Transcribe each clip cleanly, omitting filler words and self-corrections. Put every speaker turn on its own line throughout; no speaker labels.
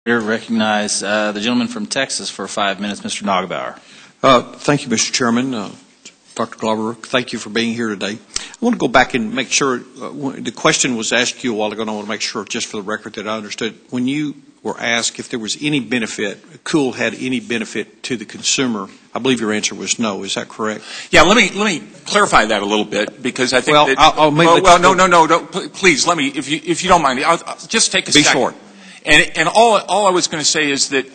We recognize the gentleman from Texas for 5 minutes, Mr. Neugebauer.
Thank you, Mr. Chairman. Dr. Glauber, thank you for being here today. I want to go back and make sure, the question was asked you a while ago, and I want to make sure, just for the record, that I understood. When you were asked if there was any benefit, Cool had any benefit to the consumer, I believe your answer was no. Is that correct?
Yeah, let me clarify that a little bit, because I think please, let me, if you don't mind, I'll just take a second. Be short. And all I was going to say is that,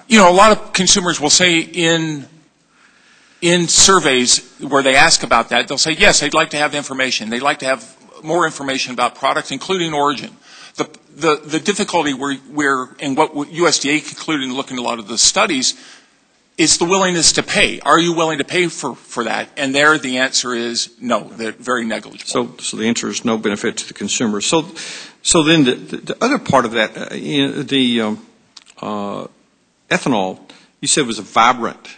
you know, a lot of consumers will say in surveys where they ask about that, they'll say, yes, they'd like to have the information. They'd like to have more information about products, including origin. The difficulty and what USDA concluded in looking at a lot of the studies is the willingness to pay. Are you willing to pay for that? And there the answer is no, they're very negligible. So
the answer is no benefit to the consumer. So then the other part of that, the ethanol, you said was a vibrant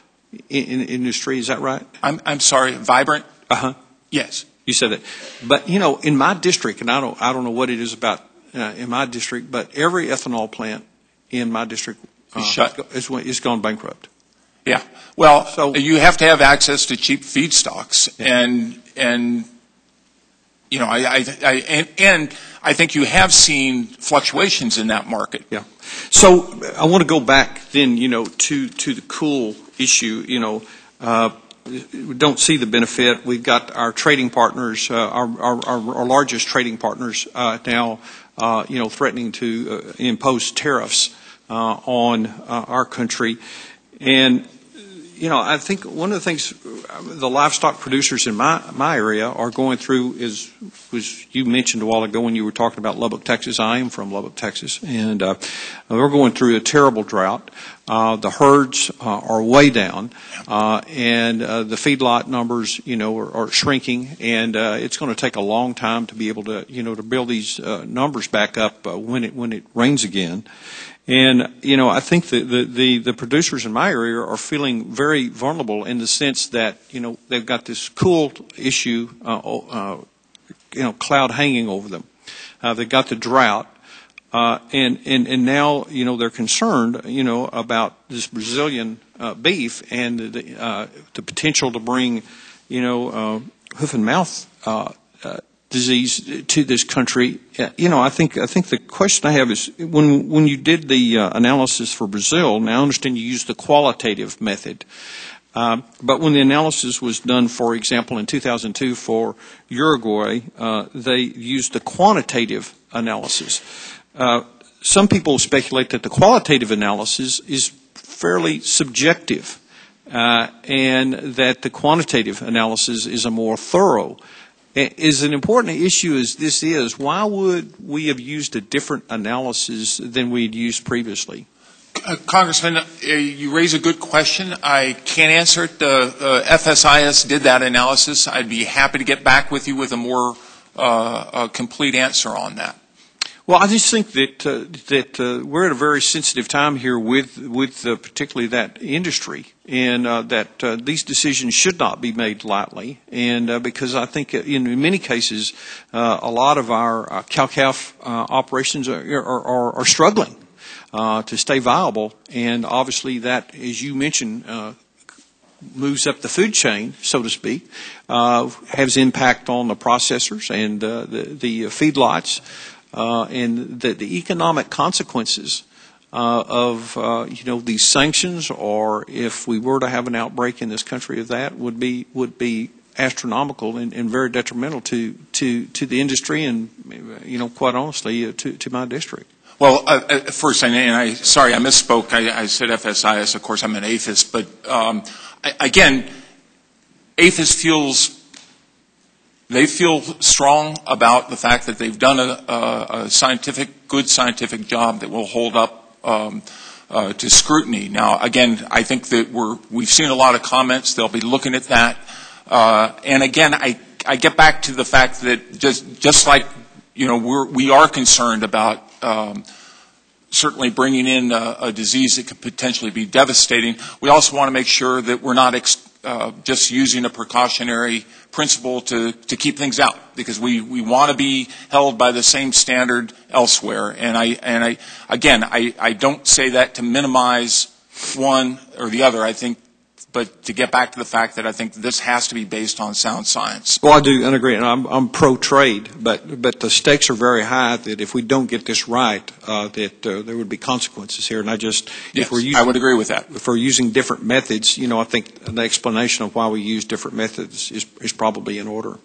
industry. Is that right?
I'm sorry, vibrant?
Uh-huh.
Yes.
You said that. But, you know, in my district, and I don't know what it is about in my district, but every ethanol plant in my district is gone bankrupt.
Yeah. Well, so you have to have access to cheap feedstocks, and you know, I think you have seen fluctuations in that market.
Yeah. So I want to go back then, you know, to the Cool issue. You know, we don't see the benefit. We've got our trading partners, our largest trading partners now, you know, threatening to impose tariffs on our country. And, you know, I think one of the things the livestock producers in my area are going through was you mentioned a while ago when you were talking about Lubbock, Texas. I am from Lubbock, Texas, and we're going through a terrible drought. The herds are way down, and the feedlot numbers, you know, are shrinking, and it's going to take a long time to be able to, you know, to build these numbers back up when it rains again. And, you know, I think the producers in my area are feeling very vulnerable in the sense that, you know, they've got this Cool issue, you know, cloud hanging over them. They've got the drought. And now, you know, they're concerned, you know, about this Brazilian beef and the potential to bring, you know, hoof and mouth disease to this country. You know, I think the question I have is when you did the analysis for Brazil. Now I understand you used the qualitative method, but when the analysis was done, for example, in 2002 for Uruguay, they used the quantitative analysis. Some people speculate that the qualitative analysis is fairly subjective, and that the quantitative analysis is a more thorough. As an important issue as this is, why would we have used a different analysis than we had used previously?
Congressman, you raise a good question. I can't answer it. The FSIS did that analysis. I'd be happy to get back with you with a more complete answer on that.
Well, I just think that we're at a very sensitive time here with particularly that industry, and that these decisions should not be made lightly. And because I think in many cases, a lot of our cow-calf operations are struggling to stay viable, and obviously that, as you mentioned, moves up the food chain, so to speak, has impact on the processors and the feedlots. And the economic consequences of you know, these sanctions, or if we were to have an outbreak in this country of that, would be astronomical and very detrimental to the industry and, you know, quite honestly to my district.
Well, first, and sorry, I misspoke. I said FSIS. Of course, I'm an APHIS, but again, APHIS feels. They feel strong about the fact that they've done a good scientific job that will hold up to scrutiny. Now, again, I think that we've seen a lot of comments. They'll be looking at that. And again, I get back to the fact that just like, you know, we are concerned about certainly bringing in a disease that could potentially be devastating. We also want to make sure that we're not just using a precautionary principle to keep things out, because we want to be held by the same standard elsewhere. And I don't say that to minimize one or the other. I think, but to get back to the fact that I think this has to be based on sound science.
Well, I do agree, and I'm pro-trade, but the stakes are very high that if we don't get this right, that there would be consequences here. And
I would agree with that.
If we're using different methods, I think an explanation of why we use different methods is probably in order.